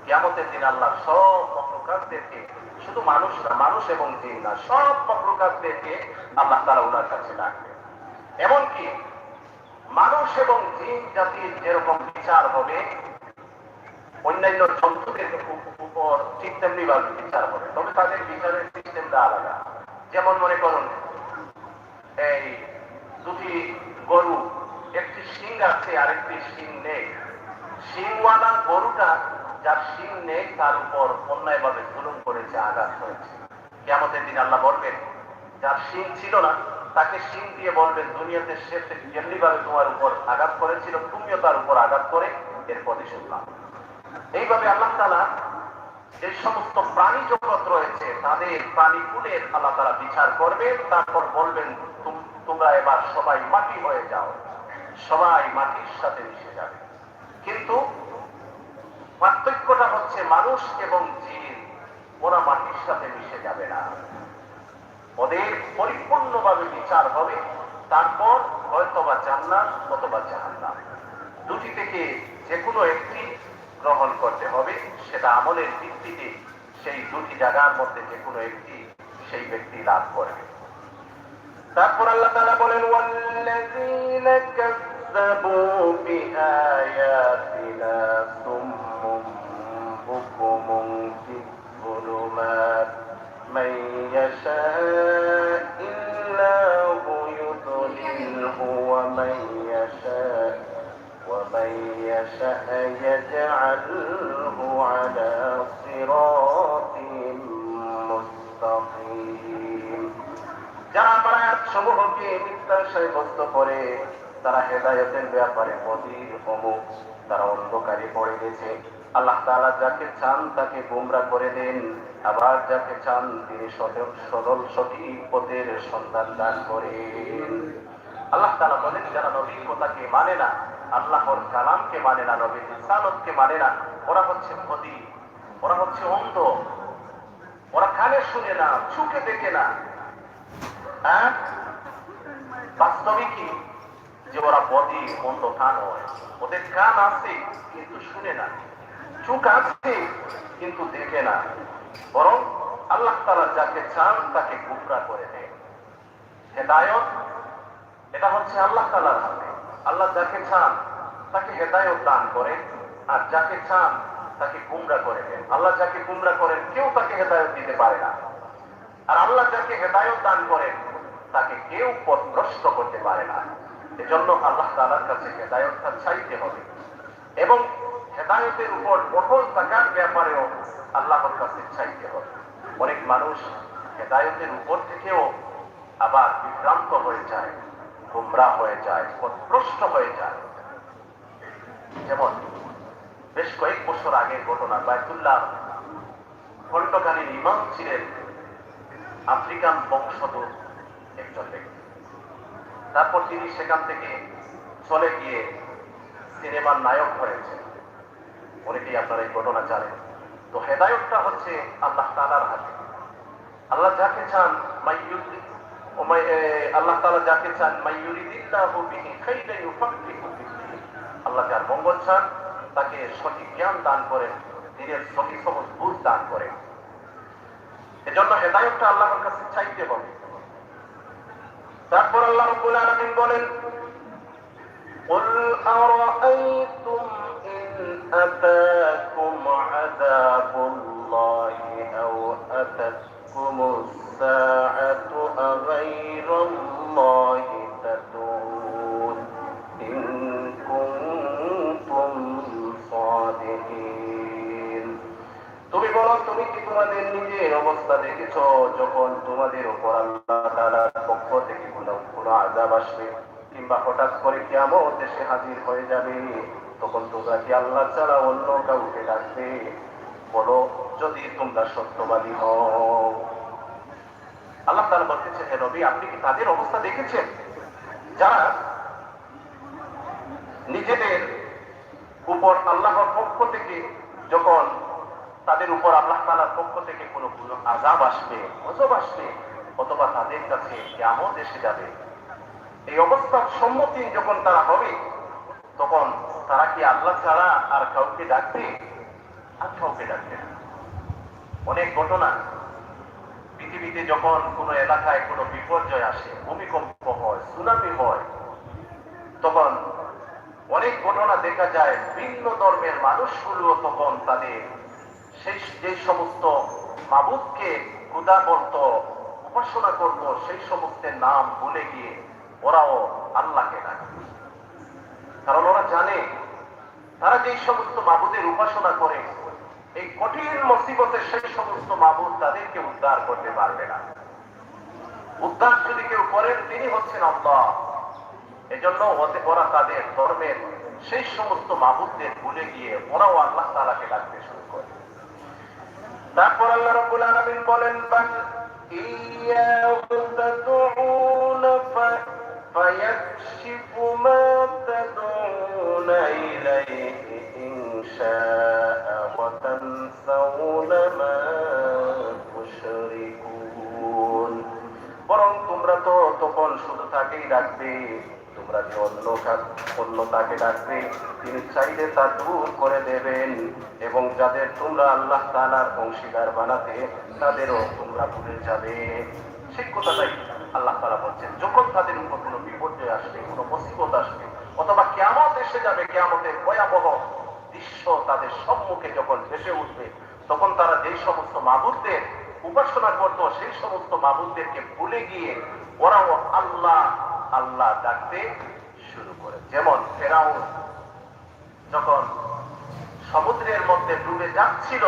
কিয়ামতের দিন আল্লাহ সব মখলুকাতদেরকে, শুধু মানুষ না, মানুষ এবং জিন না, সব মখলুকাতদেরকে আল্লাহ তাআলা ওনার কাছে ডাকবেন। এমনকি মানুষ এবং জিন জাতির যেরকম বিচার হবে অন্যান্য জন্তুদের উপর ঠিক তেমনি ভাবে বিচার হবে, তবে তাদের বিচারের সিস্টেমটা আলাদা। যেমন মনে করুন, এই দুটি গরু, একটি শিং আছে আর একটি শিং নেই। শিংওয়ালা গরুটা, যার শিং নেই, তার উপর অন্যায় ভাবে জুলুম করেছে, আঘাত করেছে। কিয়ামতের দিন আল্লাহ বলবেন, যার শিং ছিল না তাকে শিং দিয়ে বলবেন, দুনিয়াতে সে যেমনি ভাবে তোমার উপর আঘাত করেছিল, তুমিও তার উপর আঘাত করে এর প্রতিশোধ নাও। এইভাবে আল্লাহ তাআলা যে সমস্ত প্রাণী জগৎ রয়েছে তাদের প্রাণীকুলের আল্লাহ তাআলা বিচার করবেন। তারপর বলবেন, তোমরা এবার সবাই মাটি হয়ে যাও, সবাই মাটির সাথে মিশে যাবে। কিন্তু পার্থক্যটা হচ্ছে মানুষ এবং জিন, ওরা মাটির সাথে মিশে যাবে না। ওদের পরিপূর্ণভাবে বিচার হবে, তারপর হয়তোবা জান্নাত অথবা জাহান্নাম, দুটি থেকে যে কোনো একটি গ্রহণ করতে হবে। সেটা আমলের ভিত্তিতে সেই দুটি জায়গার মধ্যে যে কোনো একটি সেই ব্যক্তি লাভ করবে। তারপর আল্লাহ তাআলা বলেন, ওয়াল্লাযীনা কাযযাবু বিআয়াতিনা সুম্মুম বুকুমুন ফিয-যুলুমাত মান ইয়াশাইল্লাহু ইউদ্লিলহু ওয়া মান ইয়াশা يشأ يجعله على صراط মুস্তাকিম। যারা আমার আয়াতসমূহকে মিথ্যা সাব্যস্ত করে তারা হেদায়েতের ব্যাপারে বধির অমুখ, তারা অন্ধকারে পড়ে গেছে। আল্লাহ তাআলা যাকে চান তাকে গোমরা করে দেন, আবার যাকে চান তিনি সরল সঠিক পথের সন্ধান দান করেন। আল্লাহ তাআলা বলেন যারা নবীর কথাকে মানে না, আল্লাহর কালামকে মানে না, নবীর রিসালাতকে মানে না, ওরা হচ্ছে বধির, ওরা হচ্ছে অন্ধ, ওরা কানে শুনে না, চোখে দেখে না। বাস্তবিকই যে ওরা বধির, অন্ধ, কান হয়। ওদের কান আছে কিন্তু শুনে না, চোখ আছে কিন্তু দেখে না। বরং আল্লাহ তাআলা যাকে চান তাকে গোমরা করে দেন। হেদায়েত এটা হচ্ছে আল্লাহ তাআলার হাতে। আল্লাহ যাকে চান তাকে হেদায়েত দান করেন, আর যাকে চান তাকে গোমরা করে দেন। আল্লাহ যাকে গোমরা করেন কেউ তাকে হেদায়েত দিতে পারে না, আর আল্লাহ যাকে হেদায়েত দান করেন তাকে কেউ পথভ্রষ্ট করতে পারে না। এজন্য আল্লাহ তাআলার কাছে হেদায়েতটা চাইতে হবে এবং হেদায়েতের উপর অটল থাকার ব্যাপারেও আল্লাহর কাছে চাইতে হবে। অনেক মানুষ হেদায়েতের উপর থেকেও আবার বিভ্রান্ত হয়ে যায়, গোমরা হয়ে যায়, পথভ্রষ্ট হয়ে যায়। যেমন বেশ কয়েক বছর আগের ঘটনা, বায়তুল্লাহ খণ্ডকালীন ইমাম ছিলেন আফ্রিকান বংশোদ্ভূত একজন ব্যক্তি। তারপর তিনি সেখান থেকে চলে গিয়ে সিনেমার নায়ক হয়েছেন। অনেকেই আপনারা এই ঘটনা জানেন। তো হেদায়েতটা হচ্ছে আল্লাহ তাআলার হাতে। আল্লাহ যাকে চান আল্লাহ তাআলা যাকে চান মাইয়ুরিদিল্লাহু বিহি খাইরান ইউফাক্কিহু ফিদ্দীন। আল্লাহ যার মঙ্গল চান তাকে সঠিক জ্ঞান দান করেন, দিনের সঠিক সহজ বুঝ দান করেন। এজন্য হেদায়েতটা আল্লাহর কাছে চাইতে হবে। তারপর আল্লাহ রাব্বুল আলামিন বলেন قل أرأيتم إن أتاكم عذاب الله أو أتتكم الساعة أغير الله تدعون إن كنتم صادقين। তুমি বলো, তুমি কি তোমাদের নিজের অবস্থা দেখেছো যখন তোমাদের উপর আল্লাহ তাআলার পক্ষ থেকে কোনো আযাব আসবে কিংবা হঠাৎ করে কিয়ামত এসে হাজির হয়ে যাবে, তখন তোমরা কি আল্লাহ ছাড়া অন্য কাউকে ডাকবে? বলো যদি তোমরা সত্যবাদী হও। আল্লাহ তাআলা বলতেছে, হে নবী আপনি কি তাদের অবস্থা দেখেছেন যারা নিজেদের উপর আল্লাহর পক্ষ থেকে যখন তাদের উপর আল্লাহ তাআলার পক্ষ থেকে কোনো আযাব আসবে, গজব আসবে, অথবা তাদের কাছে কিয়ামত এসে যাবে, এই অবস্থার সম্মুখীন যখন তারা হবে তখন তারা কি আল্লাহ ছাড়া আর কাউকে ডাকবে? আর কাউকে ডাকবে না। অনেক ঘটনা পৃথিবীতে যখন কোনো এলাকায় কোনো বিপর্যয় আসে, ভূমিকম্প হয়, সুনামি হয়, তখন অনেক ঘটনা দেখা যায় ভিন্ন ধর্মের মানুষগুলো তখন তাদের যে সমস্ত মাবুদকে খোদা বলত, উপাসনা করত, সেই সমস্ত নাম ভুলে গিয়ে ওরাও আল্লাহকে ডাকে। কারণ ওরা জানে তারা যে সমস্ত মাবুদের উপাসনা করে এই কঠিন মুসিবতে সেই সমস্ত মাবুদ তাদেরকে উদ্ধার করতে পারবে না। উদ্ধার যদি কেউ করেন তিনি হচ্ছেন আল্লাহ। এজন্য ওরা তাদের ধর্মের সেই সমস্ত মাবুদদের ভুলে গিয়ে ওরাও আল্লাহ তাআলাকে ডাকতে শুরু করে। তারপর আল্লাহ রাব্বুল আলামিন বলেন বাল ইয়াহু তাদউন ফায়াকশিফু মা তাদউনা ইলাইহি ইন শাআ ওয়া তানসাউনা মা তুশরিকুন। বরং তোমরা তো তখন শুধু তাকেই ডাকবে, তোমরা যে অন্য তাকে ডাকবে তিনি চাইলে তা দূর করে দেবেন, এবং যাদের তোমরা আল্লাহ তাআলার অংশীদার বানাতে তাদেরও তোমরা ভুলে যাবে। সেই কথাটাই আল্লাহ তাআলা বলছেন, যখন তাদের উপর কোনো বিপর্যয় আসবে, কোনো মুসিবত আসবে, অথবা কিয়ামত এসে যাবে, কিয়ামতের ভয়াবহ দৃশ্য তাদের সম্মুখে যখন ভেসে উঠবে, তখন তারা যেই সমস্ত মাবুদদের উপাসনা করত সেই সমস্ত মাবুদদেরকে ভুলে গিয়ে ওরাও আল্লাহ আল্লাহ ডাকতে শুরু করে। যেমন ফেরাউন যখন সমুদ্রের মধ্যে ডুবে যাচ্ছিল,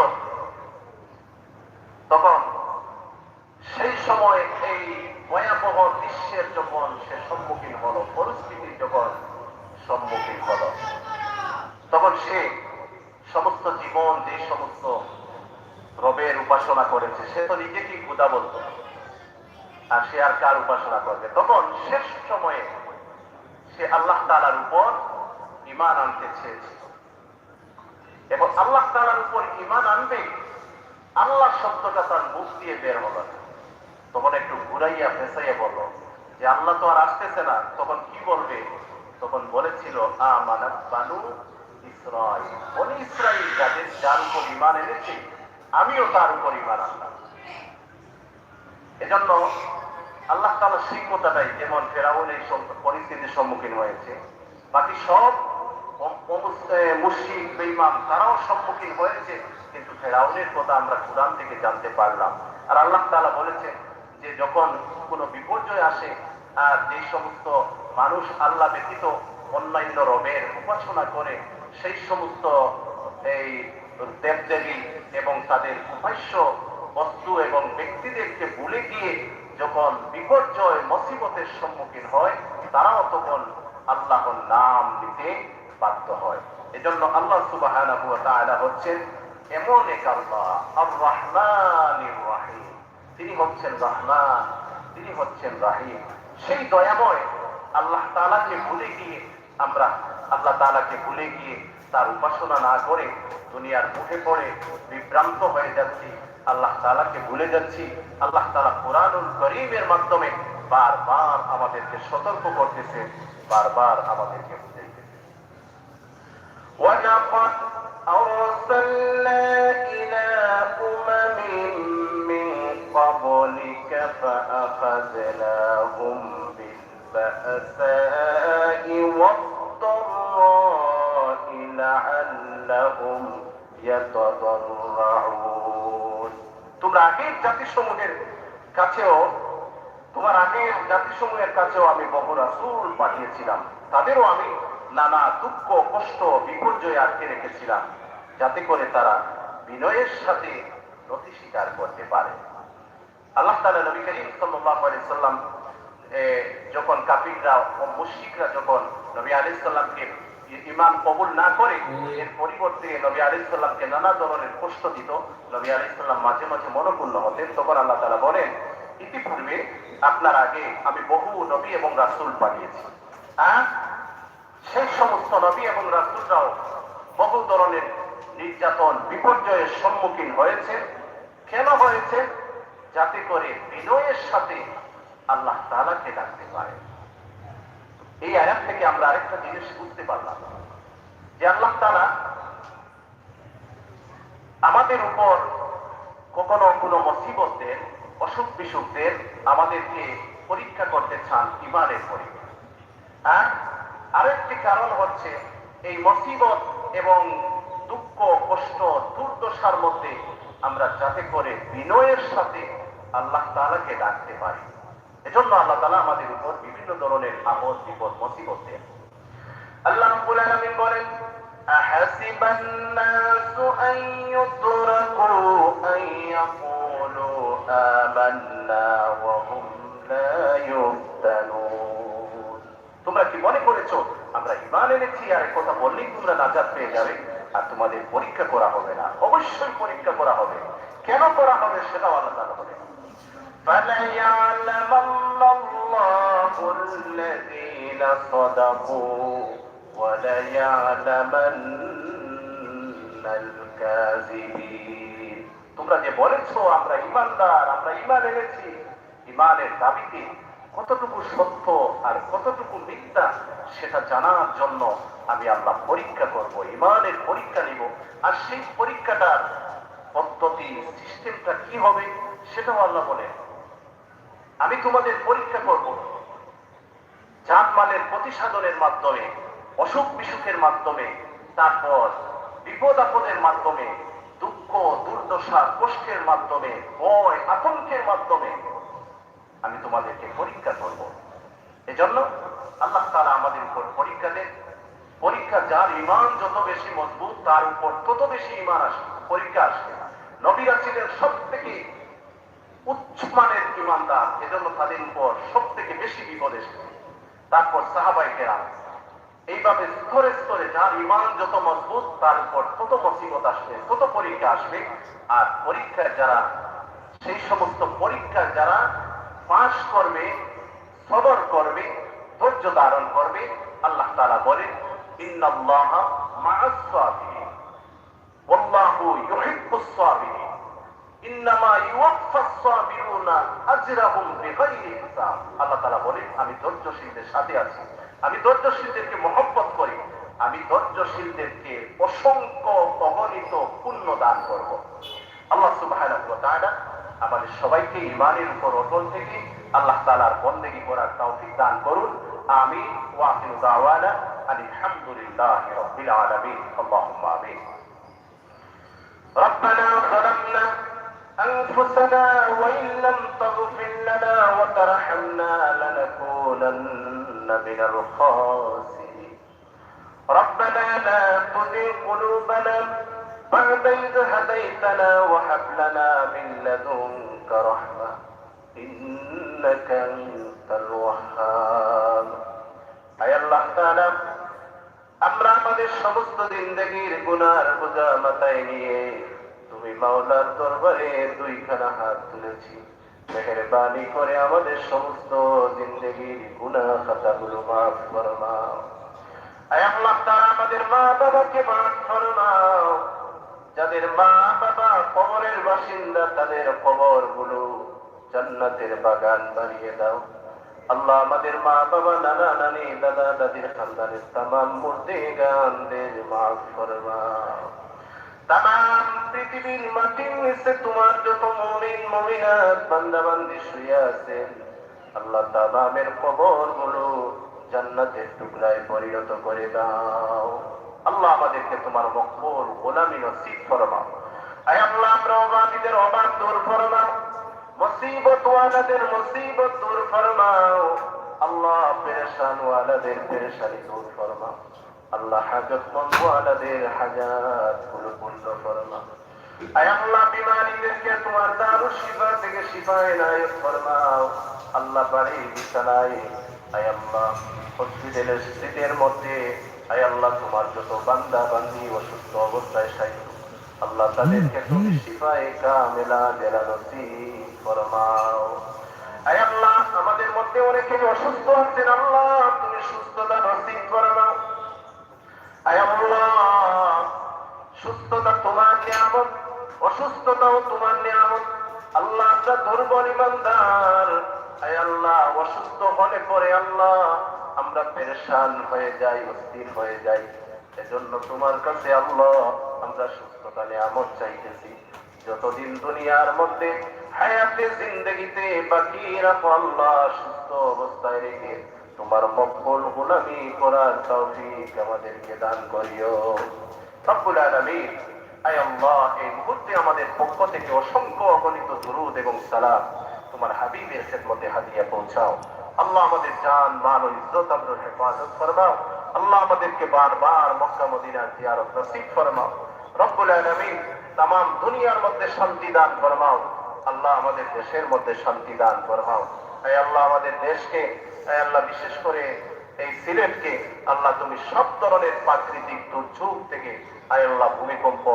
তখন সেই সময় এই ভয়াবহ দৃশ্যের যখন সে সম্মুখীন হলো, পরিস্থিতির যখন সম্মুখীন হলো, তখন সে সমস্ত জীবন যে সমস্ত রবের উপাসনা করেছে, সে তো নিজেকেই খোদা বলতো, আর সে আর কার উপাসনা করবে? তখন শেষ সময়ে সে আল্লাহ তাআলার উপর ঈমান আনতে চেয়েছে, এবং আল্লাহ তাআলার উপর ঈমান আনবে, আল্লাহ শব্দটা তার মুখ দিয়ে বের হলো না। তখন একটু ঘুরাইয়া ফেসাইয়া বলল যে আল্লাহ তো আর আসতেছে না, তখন কি বলবে? তখন বলেছিল আমানাত বানু ইসরাঈল, বনি ইসরাঈল যার উপর ঈমান এনেছে, আমিও তার উপর ঈমান আনলাম। এজন্য আল্লাহ তাআলা সেই কথাটাই, যেমন ফেরাউন এই পরিস্থিতির সম্মুখীন হয়েছে, বাকি সব মুশরিক বেঈমান তারাও সম্মুখীন হয়েছে, কিন্তু ফেরাউনের কথা আমরা কুরআন থেকে জানতে পারলাম। আর আল্লাহ তাআলা বলেছেন যে যখন কোনো বিপর্যয় আসে, আর যে সমস্ত মানুষ আল্লাহ ব্যতীত অন্যান্য রবের উপাসনা করে, সেই সমস্ত এই দেবদেবী এবং তাদের উপাস্য বস্তু এবং ব্যক্তিদেরকে ভুলে গিয়ে যখন বিপর্যয় মুসিবতের সম্মুখীন হয়, তারাও তখন আল্লাহর নাম নিতে বাধ্য হয়। এজন্য আল্লাহ সুবহানাহু ওয়া তাআলা হচ্ছেন এমন এক আল্লাহ, আর রহমানির রহিম। তিনি হচ্ছেন রহমান, তিনি হচ্ছেন রহিম। সেই দয়াময় আল্লাহ তাআলাকে ভুলে গিয়ে আমরা আল্লাহ তাআলাকে ভুলে গিয়ে তার উপাসনা না করে দুনিয়ার মুখে পড়ে বিভ্রান্ত হয়ে যাচ্ছি, আল্লাহ তাআলাকে ভুলে যাচ্ছি। আল্লাহ তাআলা কুরআনুল কারীমের মাধ্যমে বারবার আমাদেরকে সতর্ক করতেছে, বারবার আমাদেরকে বুঝাইতেছে। ওয়ালাকাদ আরসালনা ইলা উমামিন মিন ক্বাবলিকা ফাআখাযনাহুম বিল বা'সাই ওয়াদ-দাররাই লাআল্লাহুম ইয়াতাদাররাউন। তোমরা আগের জাতিসমূহের কাছেও, তোমার আগের জাতিসমূহের কাছেও আমি বহু রাসূল পাঠিয়েছিলাম, তাদেরও আমি নানা দুঃখ কষ্ট বিপর্যয়ে আটকে রেখেছিলাম, যাতে করে তারা বিনয়ের সাথে নতি স্বীকার করতে পারে। আল্লাহ তাআলা নবী করিম সাল্লাল্লাহু আলাইহি সাল্লাম যখন কাফিররা ও মুশরিকরা যখন নবী আলাইহিস সালামকে ঈমান কবুল না করে, এর পরিবর্তে নবী আলাইহিস সালামকে নানা ধরনের কষ্ট দিত, নবী আলাইহিস সালাম মাঝে মাঝে মনোক্ষুণ্ণ হতেন। তখন আল্লাহ তাআলা বলেন, ইতিপূর্বে আপনার আগে আমি বহু নবী এবং রাসূল পাঠিয়েছি, আর সেই সমস্ত নবী এবং রাসূলরাও বহু ধরনের নির্যাতন বিপর্যয়ের সম্মুখীন হয়েছে। কেন হয়েছে? যাতে করে বিনয়ের সাথে আল্লাহ তাআলাকে ডাকতে পারে। এই আয়াত থেকে আমরা আরেকটা জিনিস বুঝতে পারলাম, যে আল্লাহ তাআলা আমাদের উপর কখনো কোনো মুসিবতের, অসুখ বিসুখের আমাদেরকে পরীক্ষা করতে চান ঈমানের পরীক্ষা। আর আরেকটি কারণ হচ্ছে এই মুসিবত এবং দুঃখ কষ্ট দুর্দশার মধ্যে আমরা যাতে করে বিনয়ের সাথে আল্লাহ তাআলাকে ডাকতে পারি। এজন্য আল্লাহ তাআলা আমাদের উপর বিভিন্ন ধরনের আপদ বিপদ মুসিবত দেন। আল্লাহ রাব্বুল আলামিন বলেন, আহাসিবান নাসু আন ইউতরাকু আন ইয়াকুলু আমান্না ওয়া হুম লা ইফতানুন। তোমরা কি মনে করেছো আমরা ঈমান এনেছি আর কথা বললেই তোমরা নাজাত পেয়ে যাবে আর তোমাদের পরীক্ষা করা হবে না? অবশ্যই পরীক্ষা করা হবে। কেন করা হবে সেটাও আল্লাহ তাআলা বলেন, فَلَيَعْلَمَنَّ اللَّهُ الَّذِينَ صَدَقُوا وَلَيَعْلَمَنَّ الْكَاذِبِينَ। তোমরা যে বলেছো আমরা ঈমানদার, আমরা ঈমান এনেছি, ঈমানের দাবিতে কতটুকু সত্য আর কতটুকু মিথ্যা সেটা জানার জন্য আমি আল্লাহ পরীক্ষা করব, ঈমানের পরীক্ষা নিব। আর সেই পরীক্ষাটার পদ্ধতি সিস্টেমটা কি হবে সেটাও আল্লাহ বলেন, আমি তোমাদের পরীক্ষা করব জানমালের প্রতিসাধনের মাধ্যমে, অসুখ বিসুখের মাধ্যমে, তারপর বিপদ আপদের মাধ্যমে, দুঃখ দুর্দশা কষ্টের মাধ্যমে, ভয় আতঙ্কের মাধ্যমে আমি তোমাদেরকে পরীক্ষা করব। এজন্য আল্লাহ তাআলা আমাদের উপর পরীক্ষা দেন। পরীক্ষা পরীক্ষা, যার ঈমান যত বেশি মজবুত তার উপর তত বেশি ঈমান আসবে, পরীক্ষা আসবে। নবীরা ছিলেন সবথেকে উচ্চ মানের ঈমানদার, এজন্য তাদের উপর সবথেকে বেশি বিপদ এসেছে। তারপর সাহাবায়ে কেরাম, এইভাবে স্তরে স্তরে যার ঈমান যত মজবুত তার উপর তত মুসিবত আসবে, তত পরীক্ষা আসবে। আর পরীক্ষায় যারা, সেই সমস্ত পরীক্ষায় যারা পাশ করবে, সবর করবে, ধৈর্য ধারণ করবে, আল্লাহ তাআলা বলেন ইন্নাল্লাহা মা'আস সাবিরিন ওয়াল্লাহু ইউহিব্বুস সাবিরিন ইন্নামা ইউওয়াফাস সাবিরুনা আজরাহুম বিগাইরি হিসাব। আল্লাহ তাআলা বলেন আমি ধৈর্যশীলদের সাথে আছি, আমি ধৈর্যশীলদেরকে মহব্বত করি, আমি ধৈর্যশীলদেরকে অসংখ্য অগণিত পুণ্য দান করব। আল্লাহ সুবহানাহু ওয়া তাআলা আমাদের সবাইকে ঈমানের উপর অটল থেকে আল্লাহ তাআলার বন্দেগী করার তৌফিক দান করুন। আমিন। ওয়া আখিরু দাওয়ানা আলহামদুলিল্লাহি রাব্বিল আলামিন। আল্লাহুম্মা আমিন। ربنا ظلمنا أنفسنا وإن لم تغفر لنا وترحمنا لنكونن من الخاسرين ربنا لا تزغ قلوبنا بعد إذ هديتنا وهب لنا من لدنك رحمة إنك أنت الوهاب। أي الله تعالى আমরা আমাদের সমস্ত জিন্দেগীর গুনার বোঝা মাথায় নিয়ে তুমি মাওলার দরবারে দুইখানা হাত তুলেছি, মেহেরবানি করে আমাদের সমস্ত জিন্দেগীর গুনাহ খাতাগুলো মাফ ফরমাও। আয় আল্লাহ তাআলা আমাদের মা বাবাকে মাফ ফরমাও, যাদের মা বাবা কবরের বাসিন্দা তাদের কবরগুলো জান্নাতের বাগান বানিয়ে দাও। আল্লাহ আমাদের মা বাবা, নানা নানি, দাদা দাদির খানদানের তামাম মুর্দেগানদের মাফ ফরমাও। তামাম পৃথিবীর মাটির নিচে তোমার যত মুমিন মুমিনাত বান্দা বান্দি শুয়ে আছেন, আল্লাহ তামামের কবরগুলো জান্নাতের টুকরায় পরিণত করে দাও। আল্লাহ আমাদেরকে তোমার মকবুল গোলামি নসিব ফরমাও। আয় আল্লাহ আমরা অবাধীদের অবাধ দূর ফরমাও, মুসিবত ওয়ালাদের মুসিবত দূর ফরমাও। আল্লাহ পেরেশান ওয়ালাদের পেরেশানি দূর ফরমাও। আল্লাহ হাজতমন্দ ওয়ালাদের হাজাত গুলো পূর্ণ ফরমাও। আয় আল্লাহ বিমারীদেরকে তোমার দারুশ শিফা থেকে শিফা এনায়েত ফরমাও। আল্লাহ বাড়ি বিছানায়, আয় আল্লাহ হসপিটালের সিটের মধ্যে, আয় আল্লাহ তোমার যত বান্দা বান্দি অসুস্থ অবস্থায় শায়িত, আল্লাহ তাদেরকে তুমি শিফায়ে কামিলা নসিব ফরমাও। আয় আল্লাহ আমাদের মধ্যে অনেকে অসুস্থ আছেন, আল্লাহ তুমি সুস্থতা নসিব ফরমাও। আয় আল্লাহ সুস্থতা তোমার নিয়ামত, অসুস্থতাও তোমার নিয়ামত। আল্লাহ আমরা দুর্বল ঈমানদার, আয় আল্লাহ অসুস্থ হলে পরে আল্লাহ আমরা পেরেশান হয়ে যাই, অস্থির হয়ে যাই। এজন্য তোমার কাছে আল্লাহ আমরা সুস্থতা নিয়ামত চাইতেছি। যতদিন দুনিয়ার মধ্যে হায়াতে জিন্দেগিতে বাকি রাখো আল্লাহ, সুস্থ অবস্থায় রেখে তোমার মকবুল গোলামি করার তৌফিক আমাদেরকে দান করিও রব্বুল আলামিন। আয় আল্লাহ এই মুহূর্তে আমাদের পক্ষ থেকে অসংখ্য অগণিত দুরূদ এবং সালাম তোমার হাবিবের খেদমতে হাদিয়া পৌঁছাও। আল্লাহ আমাদের জান মাল ও ইজ্জত আবরুর হেফাজত ফরমাও। আল্লাহ আমাদেরকে বারবার মক্কা মদিনার জিয়ারত নসিব ফরমাও রব্বুল আলামিন। তামাম দুনিয়ার মধ্যে শান্তি দান ফরমাও। আল্লাহ আমাদের দেশের মধ্যে শান্তি দান ফরমাও। আয় আল্লাহ আমাদের দেশকে, আয় আল্লাহ বিশেষ করে এই সিলেটকে আল্লাহ তুমি সব ধরনের প্রাকৃতিক দুর্যোগ থেকে, আয় আল্লাহ ভূমিকম্প,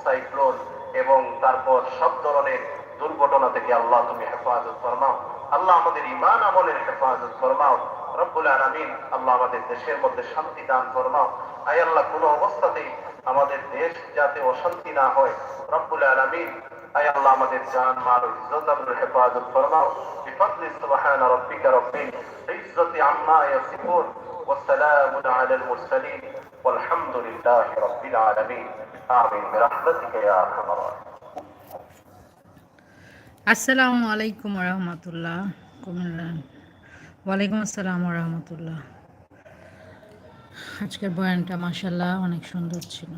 সাইক্লোন এবং তারপর সব ধরনের দুর্ঘটনা থেকে আল্লাহ তুমি হেফাজত ফরমাও। আল্লাহ আমাদের ঈমান আমলের হেফাজত ফরমাও রব্বুল আলামিন। আল্লাহ আমাদের দেশের মধ্যে শান্তি দান ফরমাও। আয় আল্লাহ কোনো অবস্থাতেই আমাদের দেশ যাতে অশান্তি না হয় রব্বুল আলামিন। আয় আল্লাহ আমাদের জান মাল ও ইজ্জত আবরুর হেফাজত ফরমাও। বিফadli সুবহান রাব্বিকা রব্বিল ইজ্জতি আম্মা ইয়াসিফুন ওয়া সালামুন আলাল মুরসালিন ওয়ালহামদুলিল্লাহি রাব্বিল আলামিন। আমিন বিরহমাতিকা ইয়া আরহামার রাহিমিন। আসসালামু আলাইকুম রহমতুল্লাহ। ওয়ালাইকুম আসসালাম রহমতুল্লাহ। আজকের বয়ানটা মাশাআল্লাহ অনেক সুন্দর ছিল।